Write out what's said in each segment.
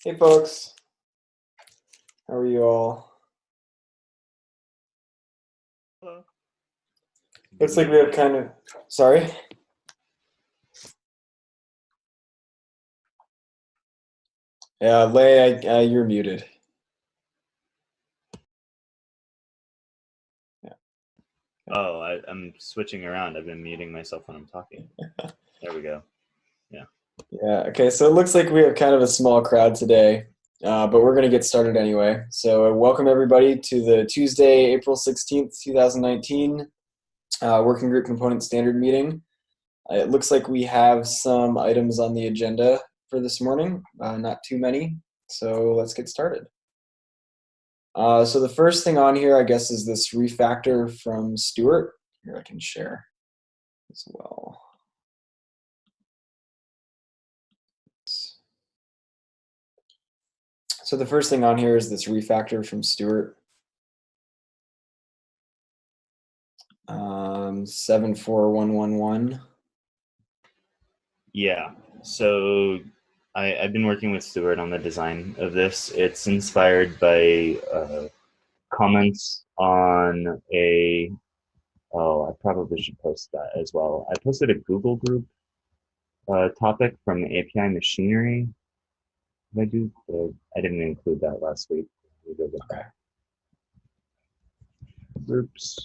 Hey folks, how are you all? Hello. Looks like we have kind of, sorry? Yeah, Lay, you're muted. Yeah. Oh, I'm switching around. I've been muting myself when I'm talking. There we go. Yeah, okay, so it looks like we have kind of a small crowd today, but we're going to get started anyway. So welcome everybody to the Tuesday, April 16th, 2019 Working Group Component Standard Meeting. It looks like we have some items on the agenda for this morning, not too many, so let's get started. So the first thing on here, I guess, is this refactor from Stuart. Here I can share as well. So the first thing on here is this refactor from Stuart. 74111. Yeah. So I've been working with Stuart on the design of this. It's inspired by comments on a. Oh, I probably should post that as well. I posted a Google group topic from API machinery. Did I do? I didn't include that last week. Okay. Groups.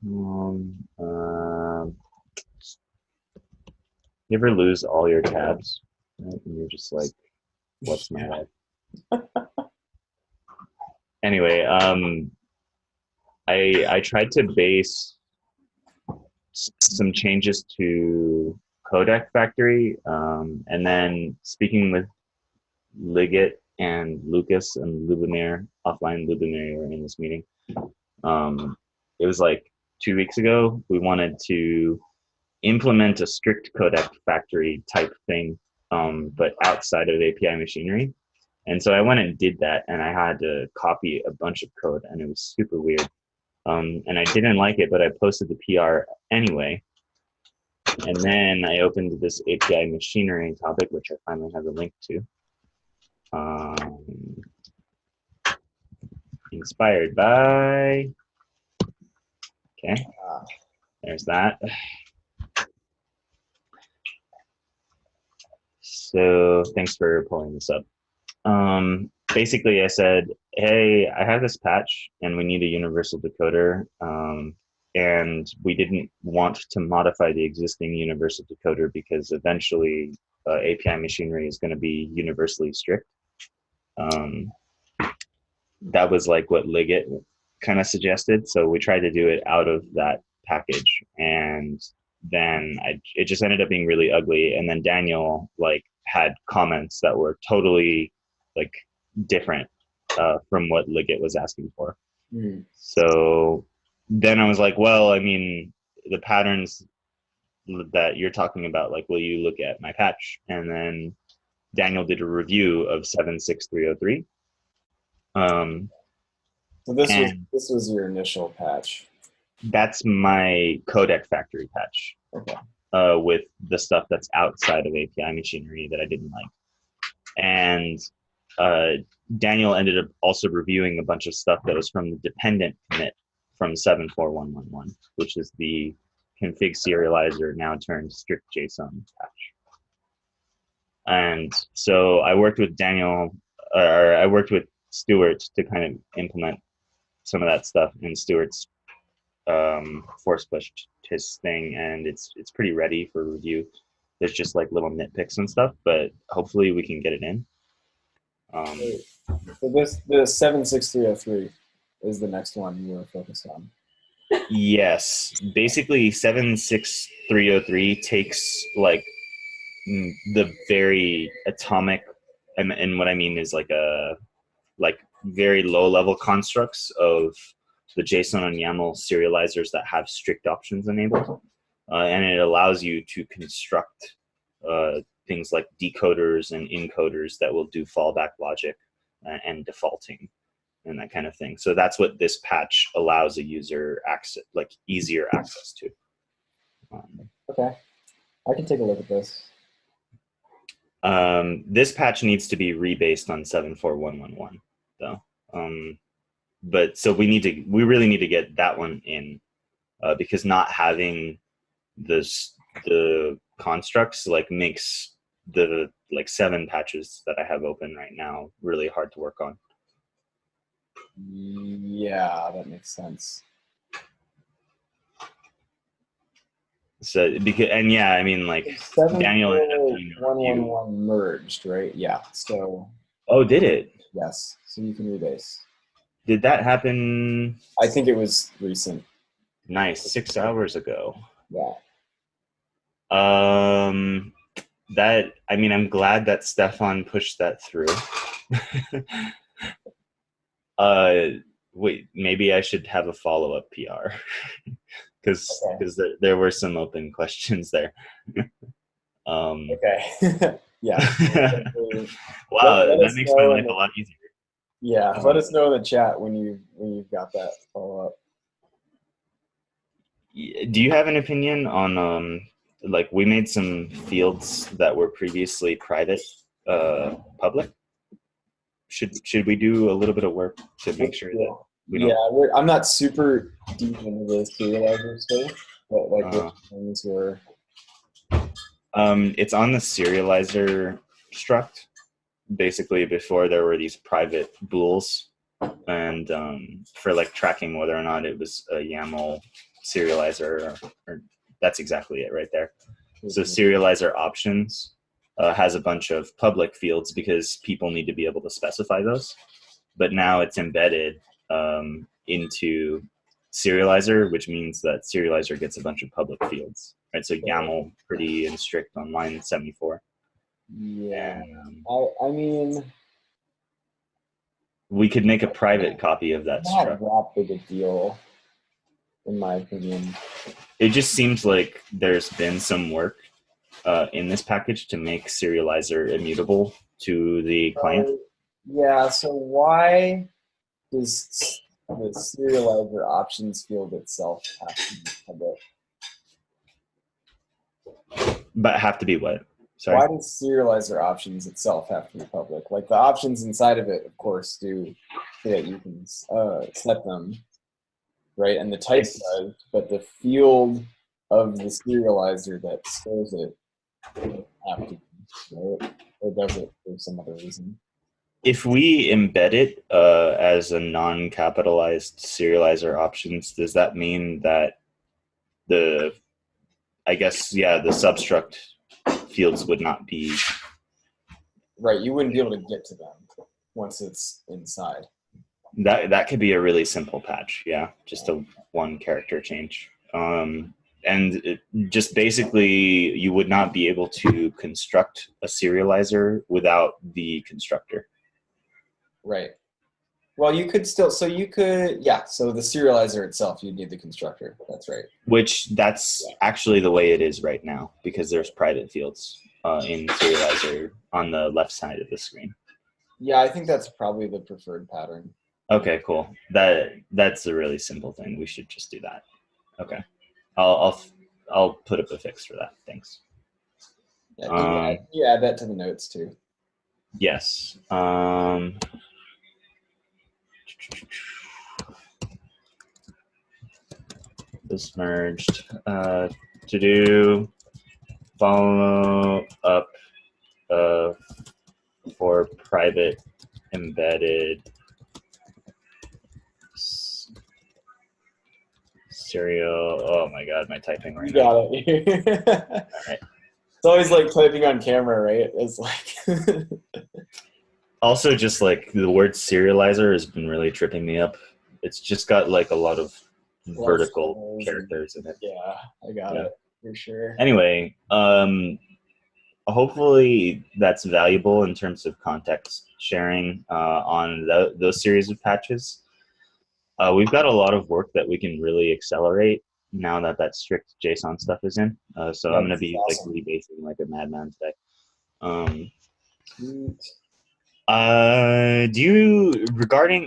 You ever lose all your tabs, right? And you're just like, what's my life? Anyway, I tried to base some changes to codec factory, and then speaking with Liggett and Lucas and Lubomir, offline Lubomir were in this meeting. It was like 2 weeks ago. We wanted to implement a strict codec factory type thing, but outside of API machinery. And so I went and did that, and I had to copy a bunch of code, and it was super weird. And I didn't like it, but I posted the PR anyway. And then I opened this API machinery topic, which I finally have a link to. Inspired by. Okay, there's that. So thanks for pulling this up. Basically, I said, hey, I have this patch and we need a universal decoder. And we didn't want to modify the existing universal decoder because eventually API machinery is going to be universally strict. That was like what Liggett kind of suggested. So we tried to do it out of that package. And then it just ended up being really ugly. And then Daniel had comments that were totally different from what Liggett was asking for. Mm. So then I was like, well, I mean, the patterns that you're talking about, will you look at my patch? And then Daniel did a review of 76303. So this was your initial patch. That's my codec factory patch. Okay. With the stuff that's outside of API machinery that I didn't like. And Daniel ended up also reviewing a bunch of stuff that was from the dependent commit from 74111, which is the config serializer now turned strict JSON patch. And so I worked with I worked with Stuart to kind of implement some of that stuff, and Stuart's force pushed his thing, and it's pretty ready for review. There's just little nitpicks and stuff, but hopefully we can get it in. So the 76303 is the next one you were focused on. Yes, basically 76303 takes the very atomic, and what I mean is very low level constructs of the JSON and YAML serializers that have strict options enabled, and it allows you to construct things like decoders and encoders that will do fallback logic and defaulting and that kind of thing. So that's what this patch allows a user access, easier access to. Okay. I can take a look at this. This patch needs to be rebased on 74111 though. But so we really need to get that one in, because not having the constructs like makes the like 7 patches that I have open right now really hard to work on. Yeah, that makes sense. So yeah, I mean, like, Daniel ended up doing a review. 74111 merged, right? Yeah. So Oh, did it? yes. So you can rebase. Did that happen? I think it was recent. Nice, 6 hours ago. Yeah. That, I mean, I'm glad that Stefan pushed that through. Wait, maybe I should have a follow-up PR because there were some open questions there. Okay. Yeah. Wow, that makes my life a lot easier. Yeah, let us know in the chat when you've got that follow-up. Do you have an opinion on like, we made some fields that were previously private public? Should we do a little bit of work to make sure that we don't? Yeah, I'm not super deep into the serializer stuff, but like which things were. It's on the serializer struct. Basically, before there were these private bools, and for like tracking whether or not it was a YAML serializer, or that's exactly it right there. So serializer options has a bunch of public fields because people need to be able to specify those. But now it's embedded into serializer, which means that serializer gets a bunch of public fields. Right, so YAML pretty and strict on line 74. Yeah, and, I mean, we could make a private copy of that struct. Not that big a deal, in my opinion. It just seems like there's been some work in this package to make serializer immutable to the client. Yeah, so why does the serializer options field itself have to be public? But have to be what? Sorry? Why does serializer options itself have to be public? Like, the options inside of it, of course, do so that you can set them, right? And the type does, but the field of the serializer that stores it doesn't have to be, right? Or does it for some other reason? If we embed it as a non-capitalized serializer options, does that mean that the substruct fields would not be... Right, you wouldn't be able to get to them once it's inside. That could be a really simple patch, yeah, just a 1 character change. And just basically, you would not be able to construct a serializer without the constructor. Right. Well, you could still, so the serializer itself, you'd need the constructor. That's right. That's actually the way it is right now, because there's private fields in serializer on the left side of the screen. Yeah, I think that's probably the preferred pattern. Okay, cool. That's a really simple thing. We should just do that. Okay. I'll put up a fix for that. Thanks. Yeah, you add that to the notes too. Yes. This merged. To do follow up for private embedded serial. Oh my god, my typing right now. You got it. All right. It's always like typing on camera, right? It's like. Also, just like the word serializer has been really tripping me up. It's just got like a lot of vertical characters in it. Yeah, I got it for sure. Anyway, hopefully that's valuable in terms of context sharing on those series of patches. We've got a lot of work that we can really accelerate now that strict JSON stuff is in. So I'm going to be awesome. Like rebasing like a madman today.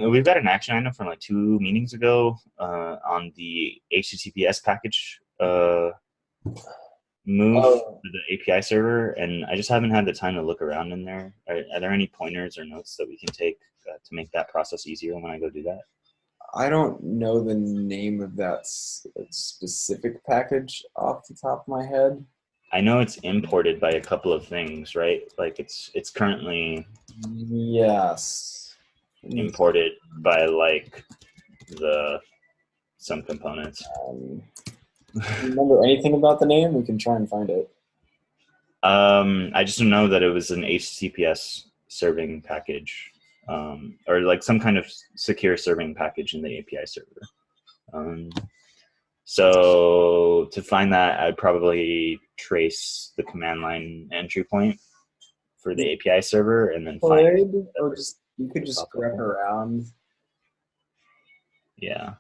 We've got an action item from like 2 meetings ago on the HTTPS package move Oh, to the API server, and I just haven't had the time to look around in there. Are there any pointers or notes that we can take to make that process easier when I go do that? I don't know the name of that specific package off the top of my head. I know it's imported by a couple of things, right? Like it's currently Yes. imported by like the some components. Um, do you remember anything about the name? We can try and find it. I just know that it was an HTTPS serving package, or like some kind of secure serving package in the API server. Um, so to find that, I'd probably trace the command line entry point for the API server and then find Could that or just you could just pop up grep there. around. Yeah.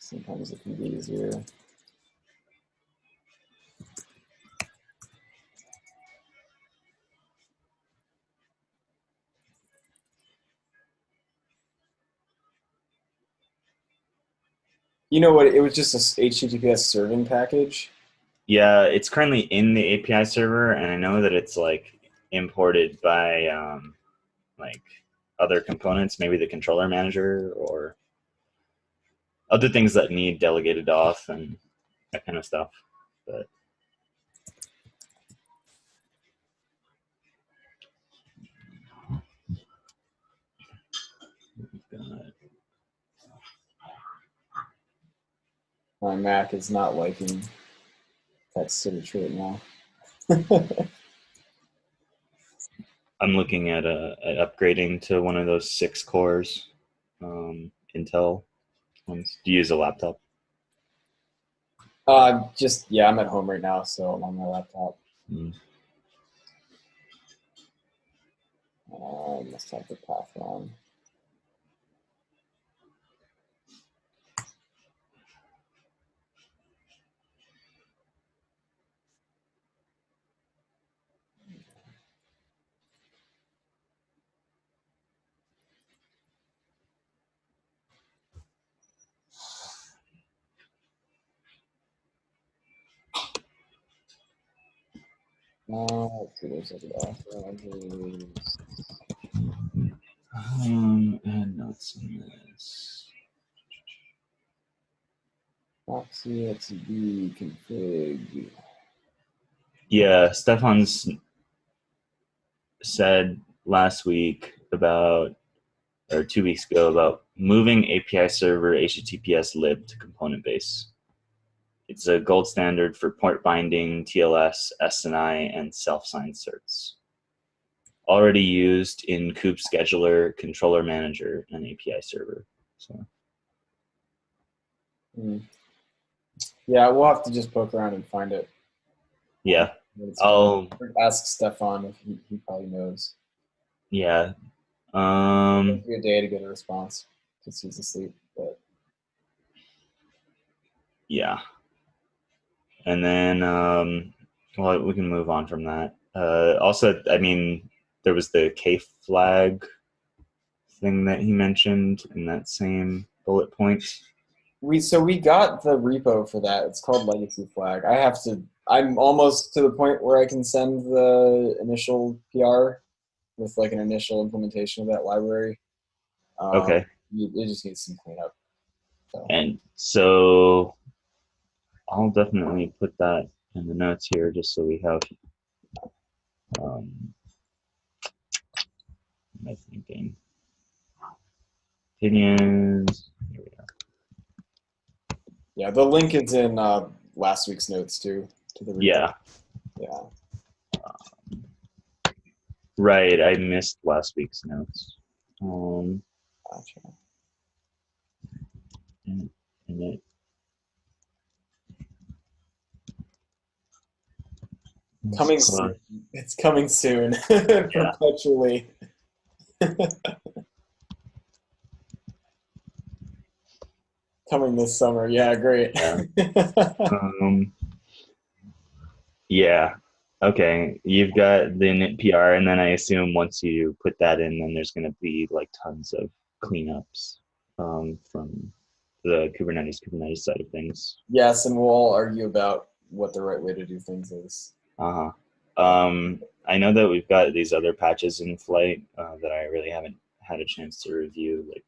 Sometimes it can be easier. You know what? It was just a HTTPS serving package. Yeah, it's currently in the API server, and I know that it's like imported by like other components, maybe the controller manager or other things that need delegated off and that kind of stuff. But My Mac is not liking that search right now. I'm looking at upgrading to one of those 6 cores Intel ones. Do you use a laptop? Just yeah, I'm at home right now, so I'm on my laptop. Mm. I must have the path wrong. Let's see, there's like authorizers. Add notes in this. Proxy XB config. Yeah, Stefan's said last week about, or 2 weeks ago, about moving API server HTTPS lib to component base. It's a gold standard for port binding, TLS, SNI, and self-signed certs. Already used in kube scheduler, controller manager, and API server. So. Yeah, we'll have to just poke around and find it. Yeah, I'll ask Stefan if he probably knows. yeah. It'll be a day to get a response because he's asleep. But Yeah, and then well, we can move on from that. Also, I mean, there was the K flag thing that he mentioned in that same bullet point. we got the repo for that. It's called Legacy Flag. I'm almost to the point where I can send the initial PR with like an initial implementation of that library. Okay. It just needs some cleanup. So. And so I'll definitely put that in the notes here just so we have my thinking. Opinions. Here we are. Yeah, the link is in last week's notes too to the repo. Yeah. Yeah. Right, I missed last week's notes. Gotcha. And it, Coming soon. It's coming soon. Perpetually. Coming this summer. Yeah, great. Yeah. Yeah. Okay. You've got the init PR, and then I assume once you put that in, then there's going to be like tons of cleanups from the Kubernetes side of things. Yes, and we'll all argue about what the right way to do things is. Uh-huh. I know that we've got these other patches in flight that I really haven't had a chance to review. Like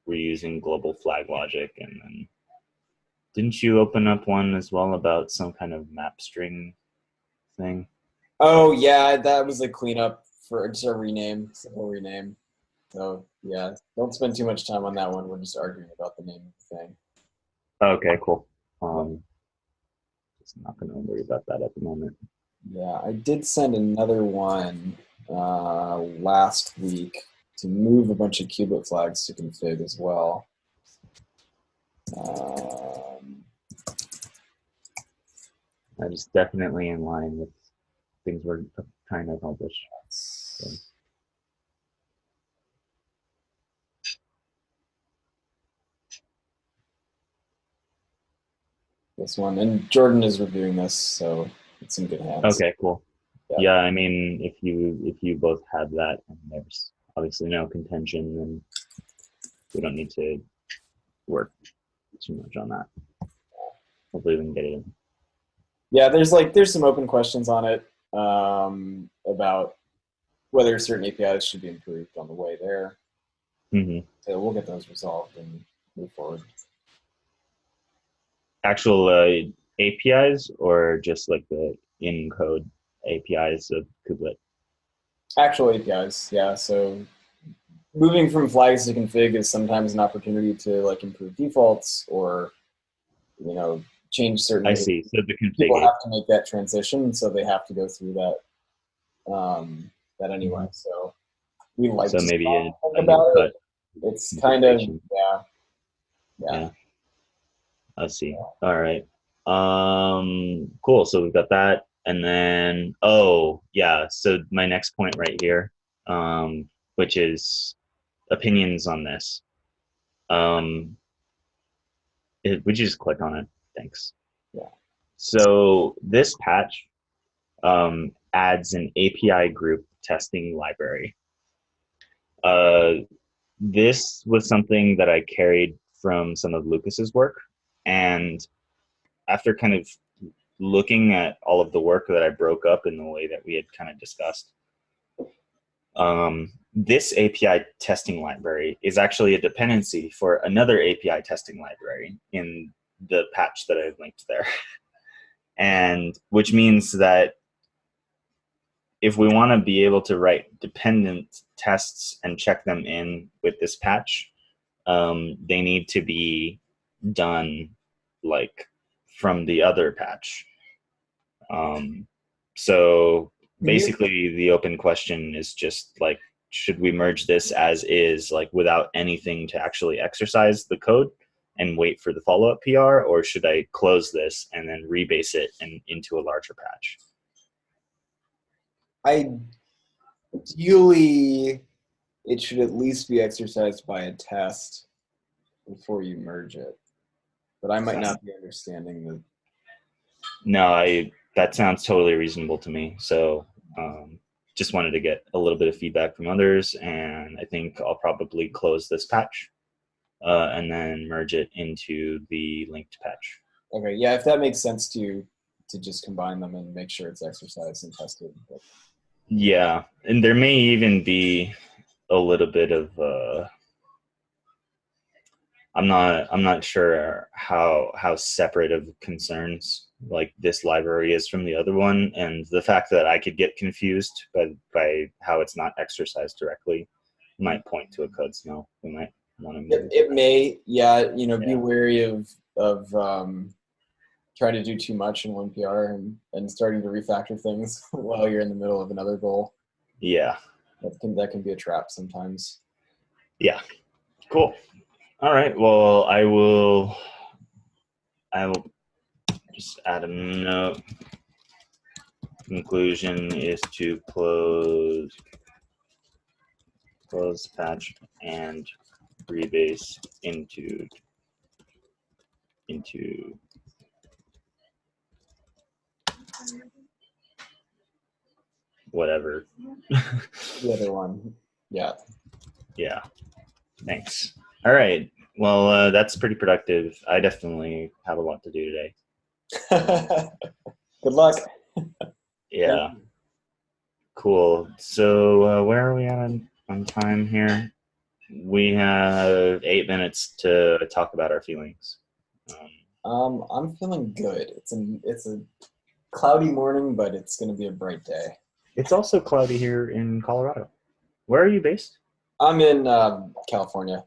we're using global flag logic, and then didn't you open up one as well about some kind of map string thing? Oh yeah, that was a cleanup for just a rename, simple rename. So yeah, don't spend too much time on that one. We're just arguing about the name of the thing. Okay, cool. Just not going to worry about that at the moment. Yeah, I did send another one last week to move a bunch of kubelet flags to config as well. That is definitely in line with things we're trying to accomplish. So. This one, and Jordan is reviewing this, so it's in good hands. Okay, cool. Yeah, I mean, if you both have that, and there's obviously no contention, then we don't need to work too much on that. Hopefully, we can get it in. Yeah, there's some open questions on it about whether certain APIs should be improved on the way there. Mm-hmm. So we'll get those resolved and move forward. Actual APIs or just like the in-code APIs of kubelet? Actual APIs, yeah. So moving from flags to config is sometimes an opportunity to like improve defaults or change certain. I see. So the config people have to make that transition, so they have to go through that anyway. Mm-hmm. So we like so to maybe think about it. It's kind of yeah. I see. All right. Cool. So we've got that. And then, so my next point right here, which is opinions on this. Would you just click on it? Thanks. Yeah. So this patch adds an API group testing library. This was something that I carried from some of Lucas's work. And after kind of looking at all of the work that I broke up in the way that we had kind of discussed, this API testing library is actually a dependency for another API testing library in the patch that I've linked there. And which means that if we want to be able to write dependent tests and check them in with this patch, they need to be done like from the other patch. So basically the open question is just like, should we merge this as is, like without anything to actually exercise the code and wait for the follow-up PR, or should I close this and then rebase it into a larger patch? Ideally, it should at least be exercised by a test before you merge it. But I might not be understanding the. No, that sounds totally reasonable to me. So just wanted to get a little bit of feedback from others, and I think I'll probably close this patch and then merge it into the linked patch. Okay, yeah, if that makes sense to you, to just combine them and make sure it's exercised and tested. But. Yeah, and there may even be a little bit of I'm not sure how separate of concerns like this library is from the other one, and the fact that I could get confused by how it's not exercised directly might point to a code smell. We might want to move. It may, yeah, be wary of trying to do too much in one PR and starting to refactor things while you're in the middle of another goal. Yeah, that can be a trap sometimes. Yeah, cool. All right. Well, I will just add a note. Conclusion is to close patch and rebase into whatever. The other one. Yeah. Yeah. Thanks. All right. Well, that's pretty productive. I definitely have a lot to do today. Good luck. Yeah. Cool. So where are we at on time here? We have 8 minutes to talk about our feelings. I'm feeling good. It's a cloudy morning, but it's gonna be a bright day. It's also cloudy here in Colorado. Where are you based? I'm in California.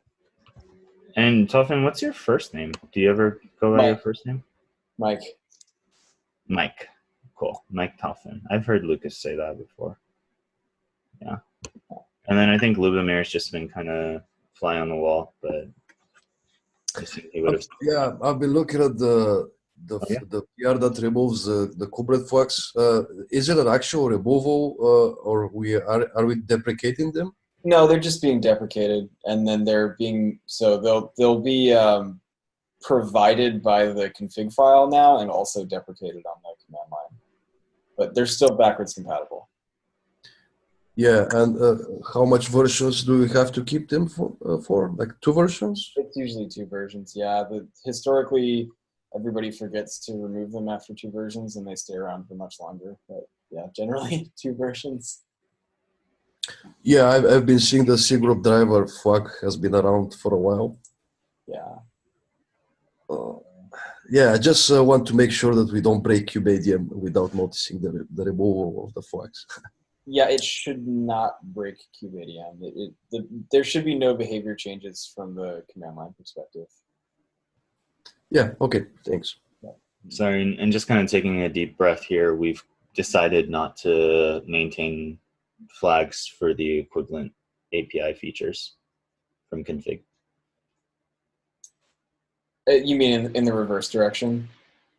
And Toffin, what's your first name? Do you ever go by your Mike. first name? Mike. Mike. Cool. Mike Toffin. I've heard Lucas say that before. Yeah. And then I think Lubomir's just been kind of fly on the wall, but I think he would have. Yeah, I've been looking at the Oh, yeah? the PR that removes the couplet flags. Is it an actual removal, or are we deprecating them? No, they're just being deprecated, and then they'll be provided by the config file now, and also deprecated on the command line. But they're still backwards compatible. Yeah, and how much versions do we have to keep them for? Like 2 versions? It's usually 2 versions. Yeah, historically, everybody forgets to remove them after 2 versions, and they stay around for much longer. But yeah, generally 2 versions. Yeah, I've been seeing the C group driver flag has been around for a while. Yeah. Yeah, I just want to make sure that we don't break kubeadm without noticing the removal of the flags. Yeah, it should not break kubeadm. There should be no behavior changes from the command line perspective. Yeah, okay, thanks. Sorry, and just kind of taking a deep breath here, we've decided not to maintain flags for the equivalent API features from config. You mean in the reverse direction?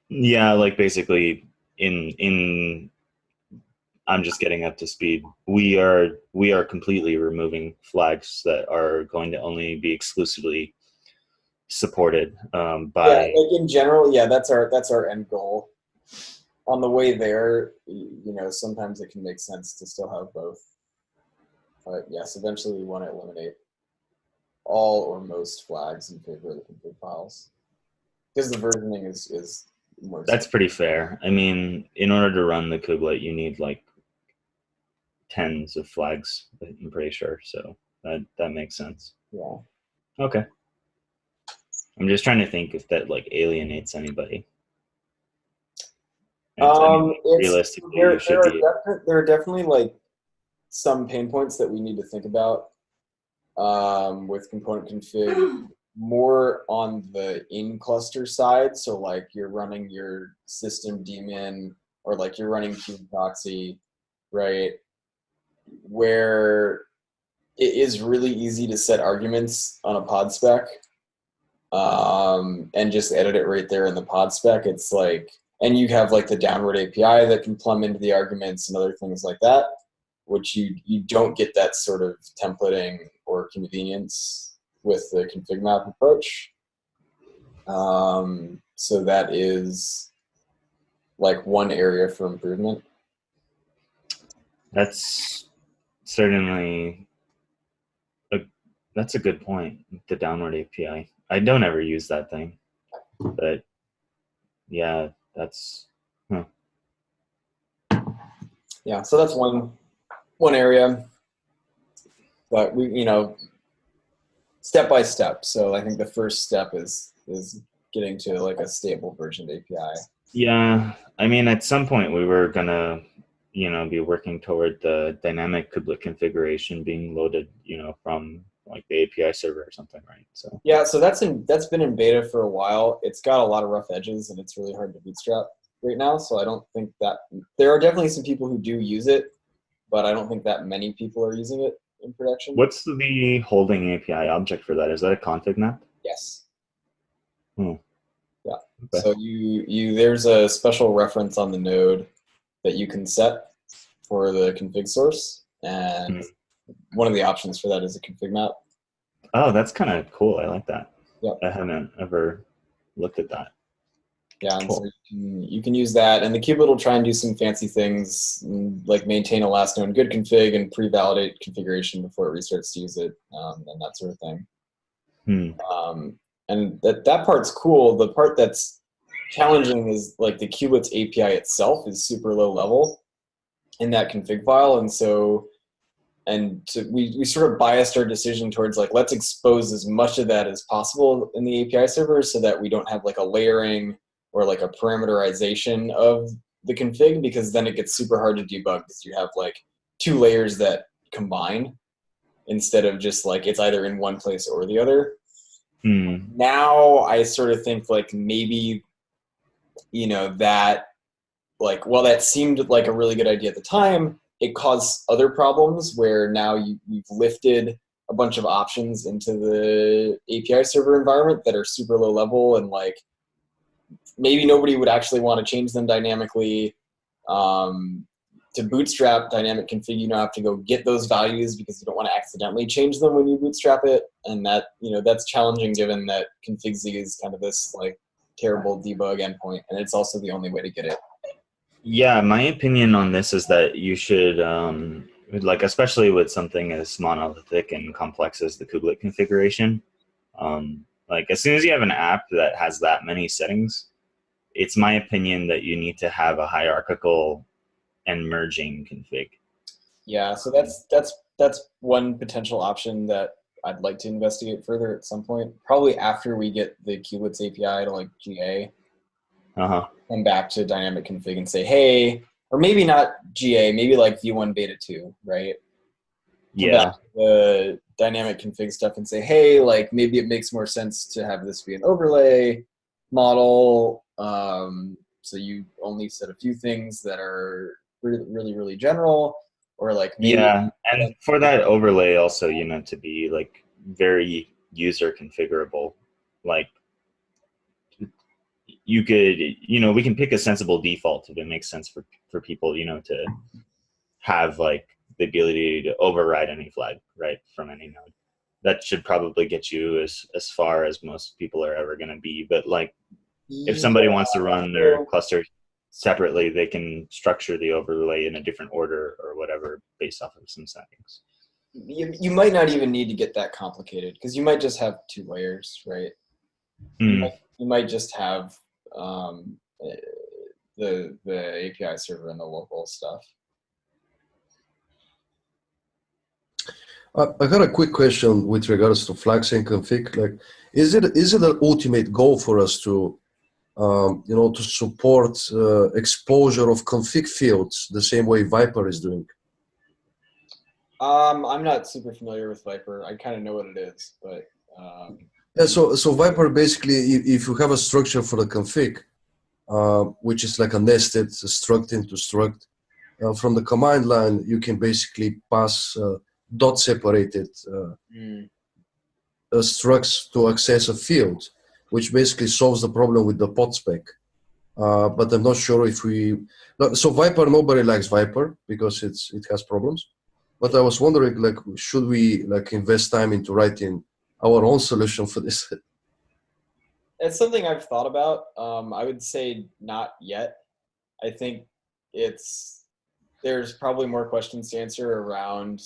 Yeah, like basically in I'm just getting up to speed. We are completely removing flags that are going to only be exclusively supported by. Yeah, like in general, yeah, that's our end goal. On the way there, sometimes it can make sense to still have both. But yes, eventually we want to eliminate all or most flags in favor of the config files, because the versioning is more. That's pretty fair. I mean, in order to run the kubelet, you need like tens of flags, I'm pretty sure. So that makes sense. Yeah. Okay. I'm just trying to think if that like alienates anybody. Realistically, you should be. There are definitely like some pain points that we need to think about with component config, more on the in cluster side. So like you're running your system daemon, or like you're running kubeproxy, right? Where it is really easy to set arguments on a pod spec and just edit it right there in the pod spec. It's like, and you have like the downward API that can plumb into the arguments and other things like that, which you don't get that sort of templating or convenience with the config map approach. So that is like one area for improvement. That's certainly that's a good point. The downward API. I don't ever use that thing, but yeah, that's. Yeah, so that's one area, but we step by step. So I think the first step is getting to like a stable version of API. Yeah, I mean, at some point we were gonna, be working toward the dynamic kubelet configuration being loaded, from like the API server or something, right? So yeah, so that's been in beta for a while. It's got a lot of rough edges, and it's really hard to bootstrap right now. So I don't think that there are definitely some people who do use it, but I don't think that many people are using it in production. What's the holding API object for that? Is that a config map? Yes. Hmm. Yeah. Okay. So you there's a special reference on the node that you can set for the config source, and one of the options for that is a config map. Oh, that's kind of cool. I like that. Yep. I haven't ever looked at that. Yeah, and Cool. so you can use that, and the kubelet will try and do some fancy things, like maintain a last known good config and pre-validate configuration before it restarts to use it, and that sort of thing. And that part's cool. The part that's challenging is like the kubelets API itself is super low level in that config file, and so we sort of biased our decision towards like, let's expose as much of that as possible in the API server so that we don't have like a layering or like a parameterization of the config, because then it gets super hard to debug because you have like two layers that combine instead of just like it's either in one place or the other. Now I sort of think like maybe, you know, that like, while that seemed like a really good idea at the time, it caused other problems where now you've lifted a bunch of options into the API server environment that are super low level, and like maybe nobody would actually want to change them dynamically. To Bootstrap dynamic config, you now have to go get those values because you don't want to accidentally change them when you Bootstrap it, and that, you know, that's challenging given that config.z is kind of this like terrible debug endpoint, and it's also the only way to get it. Yeah, my opinion on this is that you should, like, especially with something as monolithic and complex as the kubelet configuration, like as soon as you have an app that has that many settings, it's my opinion that you need to have a hierarchical and merging config. Yeah, so that's one potential option that I'd like to investigate further at some point. Probably after we get the kubelets API to like GA, come back to dynamic config and say, hey, or maybe not GA, maybe like V1 beta 2, right? Come back to the dynamic config stuff and say, hey, like maybe it makes more sense to have this be an overlay model. So you only set a few things that are really, really, really general, or like maybe. Yeah, and for that overlay also, you know, to be like very user configurable, like you could, you know, we can pick a sensible default if it makes sense for people, you know, to have like the ability to override any flag, right, from any node. That should probably get you as far as most people are ever going to be. But like, if somebody wants to run their cluster separately, they can structure the overlay in a different order or whatever based off of some settings. You might not even need to get that complicated, because you might just have two layers, right? You might just have the API server and the local stuff. I got a quick question with regards to flags and config. Like, is it an ultimate goal for us to, you know, to support exposure of config fields the same way Viper is doing? I'm not super familiar with Viper. I kind of know what it is, but. Yeah, so Viper basically, if you have a structure for the config, which is like a nested struct into struct, from the command line, you can basically pass dot separated structs to access a field, which basically solves the problem with the pod spec. But I'm not sure if so Viper, nobody likes Viper because it has problems. But I was wondering, like, should we like invest time into writing our own solution for this? It's something I've thought about. I would say not yet. I think there's probably more questions to answer around,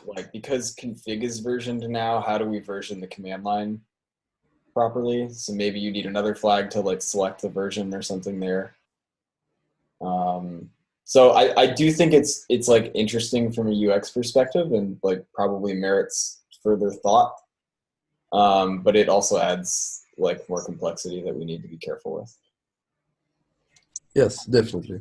like, because config is versioned now, how do we version the command line properly? So maybe you need another flag to like select the version or something there. So I do think it's like interesting from a UX perspective, and like probably merits further thought. But it also adds like more complexity that we need to be careful with. Yes, definitely.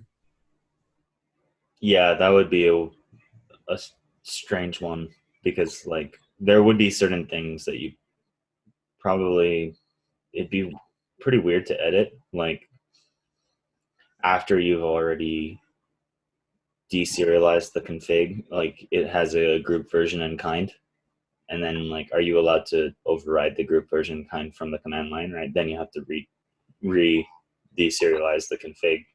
Yeah, that would be a strange one, because like there would be certain things that you probably, it'd be pretty weird to edit, like after you've already deserialized the config, like it has a group version and kind, and then like, are you allowed to override the group version kind from the command line, right? Then you have to deserialize the config.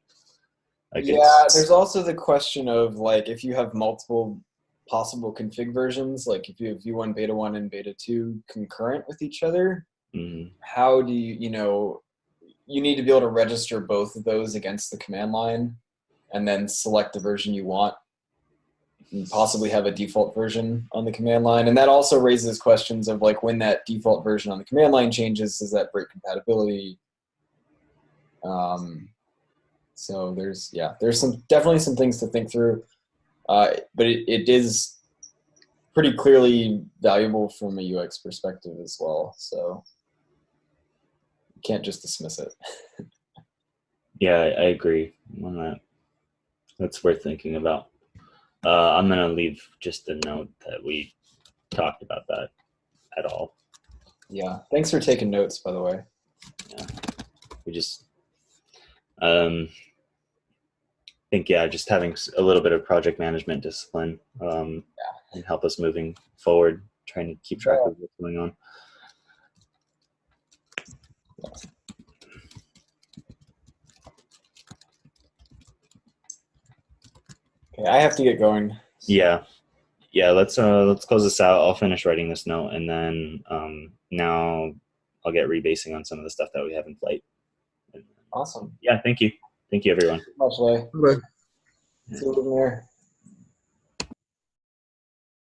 Like, yeah, there's also the question of like, if you have multiple possible config versions, like if you have V1 beta 1 and beta 2 concurrent with each other, how do you know, you need to be able to register both of those against the command line and then select the version you want and possibly have a default version on the command line. And that also raises questions of like, when that default version on the command line changes, does that break compatibility? So there's definitely some things to think through, but it is pretty clearly valuable from a UX perspective as well. So you can't just dismiss it. Yeah, I agree on that. That's worth thinking about. I'm gonna leave just a note that we talked about that at all. Yeah. Thanks for taking notes, by the way. Yeah. We just think just having a little bit of project management discipline can help us moving forward, trying to keep track of what's going on. Okay, I have to get going. So. Yeah. Let's close this out. I'll finish writing this note, and then now I'll get rebasing on some of the stuff that we have in flight. Awesome. Yeah. Thank you, everyone. Much, Lay. Bye. See you over there.